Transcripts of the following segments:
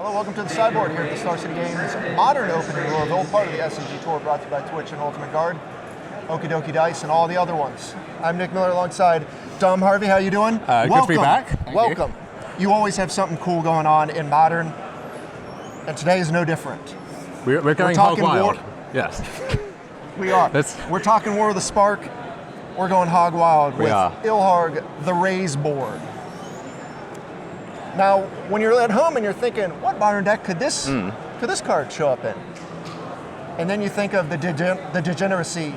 Hello, welcome to the Sideboard here at the Star City Games Modern Open in Louisville, part of the SCG Tour, brought to you by Twitch and Ultimate Guard, Okie Dokie Dice, and all the other ones. I'm Nick Miller alongside Dom Harvey. How you doing? Good to be back. Welcome. You always have something cool going on in Modern, and today is no different. We're going hog wild. Yes. We are. We're talking War of the Spark. We're going hog wild with Ilharg, the Raise board. Now, when you're at home and you're thinking, what modern deck could this card show up in? And then you think of the Degeneracy,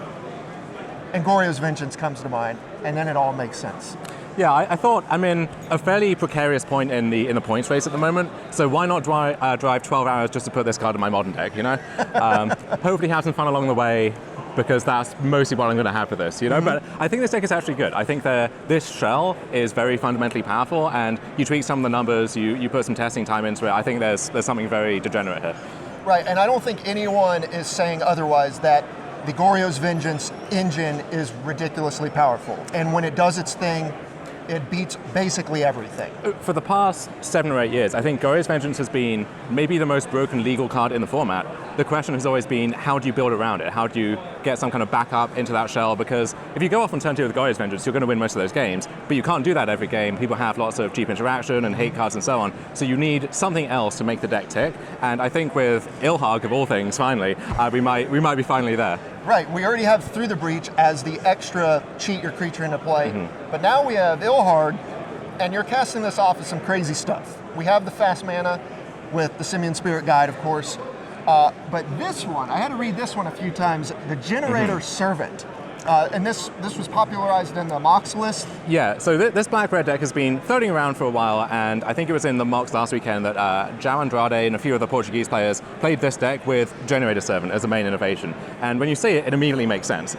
and Boaryo's Vengeance comes to mind, and then it all makes sense. Yeah, I thought I'm in a fairly precarious point in the points race at the moment, so why not drive 12 hours just to put this card in my modern deck, you know? Hopefully have some fun along the way, because that's mostly what I'm going to have for this, you know? But I think this deck is actually good. I think this shell is very fundamentally powerful, and you tweak some of the numbers, you put some testing time into it. I think there's something very degenerate here. Right, and I don't think anyone is saying otherwise, that the Boaryo's Vengeance engine is ridiculously powerful. And when it does its thing, it beats basically everything. For the past 7 or 8 years, I think Boaryo's Vengeance has been maybe the most broken legal card in the format. The question has always been, how do you build around it? How do you get some kind of backup into that shell? Because if you go off on turn 2 with Boaryo's Vengeance, you're going to win most of those games, but you can't do that every game. People have lots of cheap interaction and hate cards and so on, so you need something else to make the deck tick, and I think with Ilharg, of all things, finally, we might be finally there. Right, we already have Through the Breach as the extra cheat your creature into play, but now we have Ilharg, and you're casting this off of some crazy stuff. We have the fast mana with the Simian Spirit Guide, of course, but this one, I had to read this one a few times, the Generator Servant. And this was popularized in the Mox list? Yeah, so this black-red deck has been floating around for a while, and I think it was in the Mox last weekend that João Andrade and a few other Portuguese players played this deck with Generator Servant as a main innovation. And when you see it, it immediately makes sense,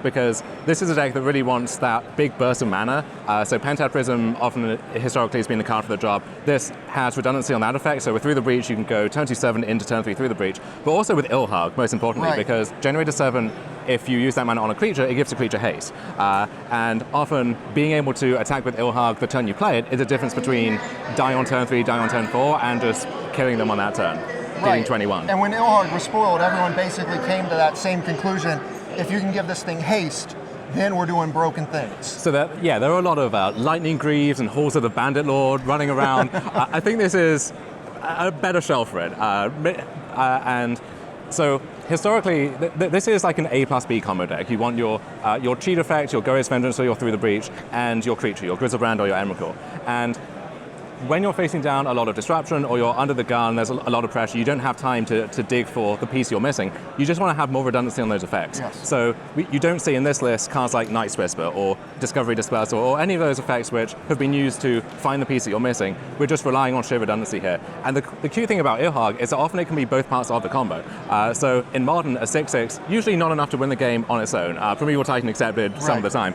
because this is a deck that really wants that big burst of mana. So Pentad Prism often historically has been the card for the job. This has redundancy on that effect, so with Through the Breach you can go turn 2 Servant into turn 3 Through the Breach, but also with Ilharg, most importantly, because Generator Servant, if you use that mana on a creature, it gives the creature haste. And often being able to attack with Ilharg the turn you play it is a difference between die on turn 3, die on turn 4, and just killing them on that turn, getting 21. And when Ilharg was spoiled, everyone basically came to that same conclusion. If you can give this thing haste, then we're doing broken things. So there are a lot of Lightning Greaves and Halls of the Bandit Lord running around. I think this is a better shell for it. And so historically, this is like an A plus B combo deck. You want your cheat effect, your Boaryo's Vengeance or your Through the Breach, and your creature, your Griselbrand or your Emrakul. And when you're facing down a lot of disruption or you're under the gun, there's a lot of pressure, you don't have time to dig for the piece you're missing. You just want to have more redundancy on those effects. Yes. So you don't see in this list cards like Night's Whisper or Discovery Dispersal or any of those effects which have been used to find the piece that you're missing. We're just relying on sheer redundancy here. And the cute thing about Ilharg is that often it can be both parts of the combo. So in Modern, a 6/6, usually not enough to win the game on its own. Primeval Titan accepted some of the time.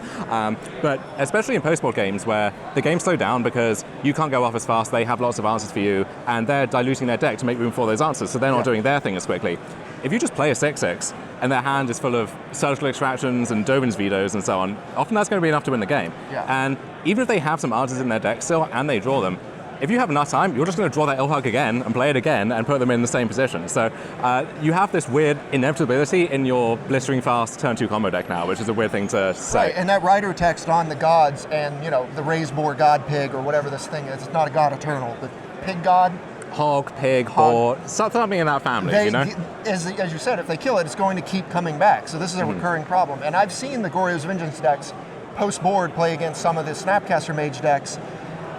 But especially in post-board games where the games slow down because you can't go off as fast, they have lots of answers for you, and they're diluting their deck to make room for those answers, so they're not doing their thing as quickly. If you just play a 6/6 and their hand is full of Surgical Extractions and Dovin's Vetoes and so on, often that's going to be enough to win the game. And even if they have some answers in their deck still and they draw them, if you have enough time, you're just going to draw that Ilharg again and play it again and put them in the same position. So you have this weird inevitability in your blistering fast turn 2 combo deck now, which is a weird thing to say. Right, and that rider text on the gods and, you know, the Raise board God Pig or whatever this thing is, it's not a god eternal, the Pig God. Hog, Pig, Boar, something in that family, you know? As you said, if they kill it, it's going to keep coming back. So this is a recurring problem. And I've seen the Boaryo's Vengeance decks post-board play against some of the Snapcaster Mage decks,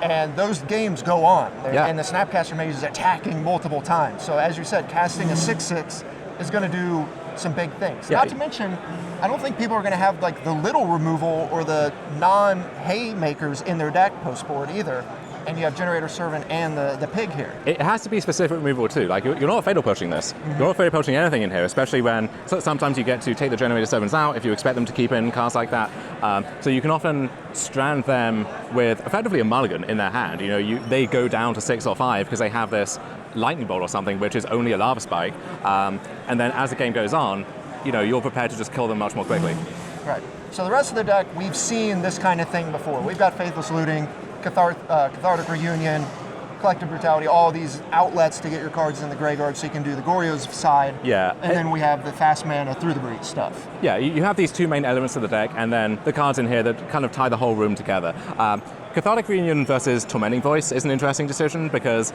and those games go on, and the Snapcaster Mage is attacking multiple times. So as you said, casting a 6/6 is going to do some big things. Not to mention, I don't think people are going to have like the little removal or the non-haymakers in their deck post-board either. And you have Generator Servant and the Pig here. It has to be specific removal too. Like you're not fatal pushing this. You're not fatal pushing anything in here, especially when sometimes you get to take the Generator Servants out if you expect them to keep in cards like that. So you can often strand them with effectively a mulligan in their hand. You know, they go down to 6 or 5 because they have this Lightning Bolt or something, which is only a Lava Spike. And then as the game goes on, you know, you're prepared to just kill them much more quickly. Right. So the rest of the deck, we've seen this kind of thing before. We've got Faithless Looting, Cathartic Reunion, Collective Brutality, all these outlets to get your cards in the graveyard so you can do the Goryo's side. Yeah. And then we have the fast mana through the breach stuff. Yeah, you have these two main elements of the deck, and then the cards in here that kind of tie the whole room together. Cathartic Reunion versus Tormenting Voice is an interesting decision because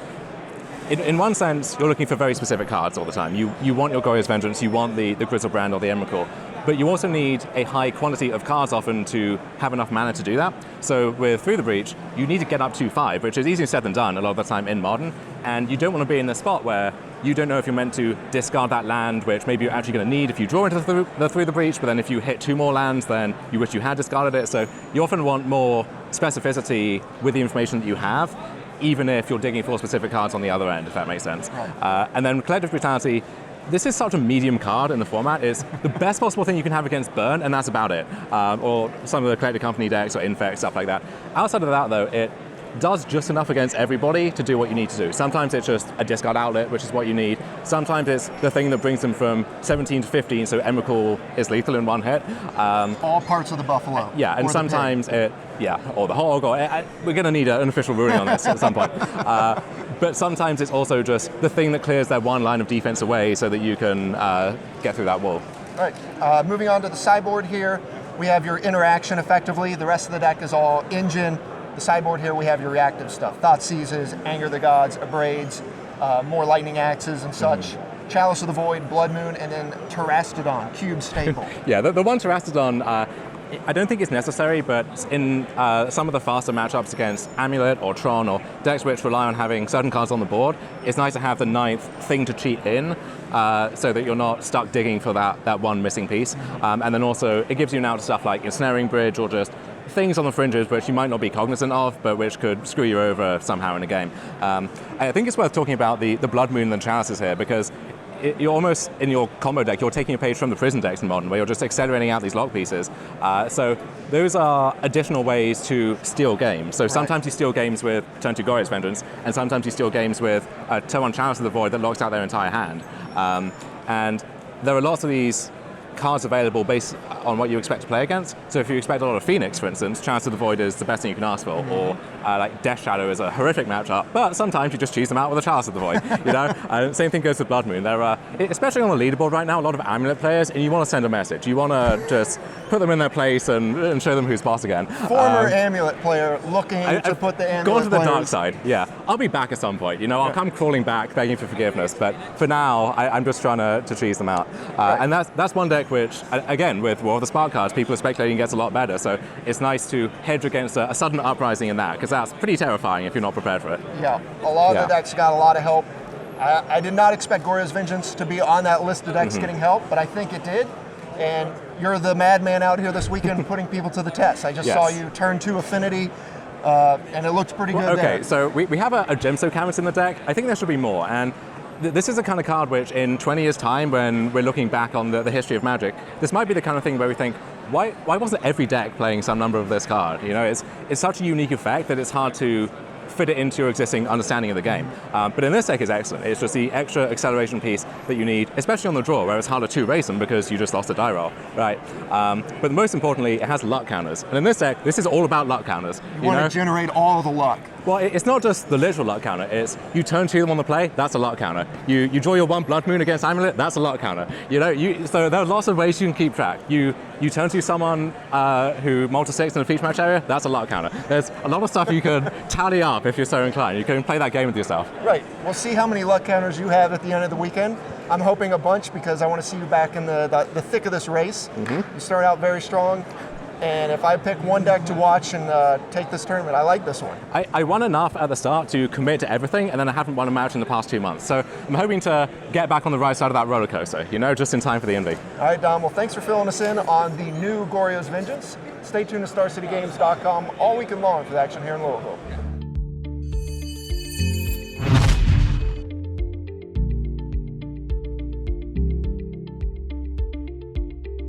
in one sense, you're looking for very specific cards all the time. You want your Goryo's Vengeance, you want the Grizzlebrand or the Emrakul, but you also need a high quantity of cards often to have enough mana to do that. So with Through the Breach, you need to get up to 5, which is easier said than done a lot of the time in Modern, and you don't want to be in the spot where you don't know if you're meant to discard that land, which maybe you're actually going to need if you draw into the Through the Breach, but then if you hit 2 more lands, then you wish you had discarded it. So you often want more specificity with the information that you have, even if you're digging for specific cards on the other end, if that makes sense. Right. And then Collective Brutality, this is such a medium card in the format. It's the best possible thing you can have against Burn, and that's about it. Or some of the Collective Company decks or Infect, stuff like that. Outside of that, though, it does just enough against everybody to do what you need to do. Sometimes it's just a discard outlet, which is what you need. Sometimes it's the thing that brings them from 17 to 15, so Emrakul is lethal in one hit. All parts of the Buffalo. Yeah, and sometimes or the Hog, or we're going to need an official ruling on this at some point. But sometimes it's also just the thing that clears that one line of defense away so that you can get through that wall. All right, moving on to the sideboard here, we have your interaction effectively. The rest of the deck is all engine. The sideboard here, we have your reactive stuff. Thought Seizes, Anger the Gods, Abrades, more Lightning Axes and such. Chalice of the Void, Blood Moon, and then Terastodon, cube staple. Yeah, the one Terastodon, I don't think it's necessary, but in some of the faster matchups against Amulet or Tron or decks which rely on having certain cards on the board, it's nice to have the 9th thing to cheat in so that you're not stuck digging for that one missing piece. And then also, it gives you an out to stuff like Ensnaring Bridge or just things on the fringes which you might not be cognizant of, but which could screw you over somehow in a game. I think it's worth talking about the Blood Moon and Chalices here, because you're almost, in your combo deck, you're taking a page from the Prison decks in Modern, where you're just accelerating out these lock pieces. So those are additional ways to steal games. So sometimes you steal games with turn 2 Goryo's Vengeance, and sometimes you steal games with turn 1 Chalice of the Void that locks out their entire hand. And there are lots of these cards available based on what you expect to play against. So if you expect a lot of Phoenix, for instance, Chalice of the Void is the best thing you can ask for, or like Death Shadow is a horrific matchup, but sometimes you just choose them out with a Chalice of the Void, you know? Same thing goes with Blood Moon. There are, especially on the leaderboard right now, a lot of Amulet players, and you want to send a message. You want to just put them in their place and show them who's boss again. Former Amulet player looking to put the Amulet Gone to the players. dark side, yeah. I'll be back at some point, you know, I'll come crawling back, begging for forgiveness, but for now, I'm just trying to cheese them out. And that's one deck which, again, with War of the Spark cards, people are speculating gets a lot better, so it's nice to hedge against a sudden uprising in that, because that's pretty terrifying if you're not prepared for it. Yeah, a lot of the decks got a lot of help. I did not expect Goryo's Vengeance to be on that list of decks getting help, but I think it did. And you're the madman out here this weekend putting people to the test. I just saw you turn 2 Affinity, and it looked pretty good there. Okay, so we have a Gemstone Canvas in the deck. I think there should be more, and this is the kind of card which in 20 years' time, when we're looking back on the history of Magic, this might be the kind of thing where we think, why wasn't every deck playing some number of this card? You know, it's such a unique effect that it's hard to fit it into your existing understanding of the game. But in this deck, it's excellent. It's just the extra acceleration piece that you need, especially on the draw, where it's harder to race them because you just lost a die roll, right? But most importantly, it has luck counters. And in this deck, this is all about luck counters. You want to generate all of the luck. Well, it's not just the literal luck counter. It's you turn 2 them on the play, that's a luck counter. You draw your 1 Blood Moon against Amulet, that's a luck counter. You know, so there are lots of ways you can keep track. You turn 2 someone who multi-6 in a feature match area, that's a luck counter. There's a lot of stuff you can tally up if you're so inclined. You can play that game with yourself. Right. We'll see how many luck counters you have at the end of the weekend. I'm hoping a bunch, because I want to see you back in the thick of this race. You start out very strong. And if I pick one deck to watch and take this tournament, I like this one. I won enough at the start to commit to everything, and then I haven't won a match in the past 2 months. So I'm hoping to get back on the right side of that roller coaster, you know, just in time for the Indy. All right, Dom. Well, thanks for filling us in on the new Goryo's Vengeance. Stay tuned to StarCityGames.com all weekend long for the action here in Louisville.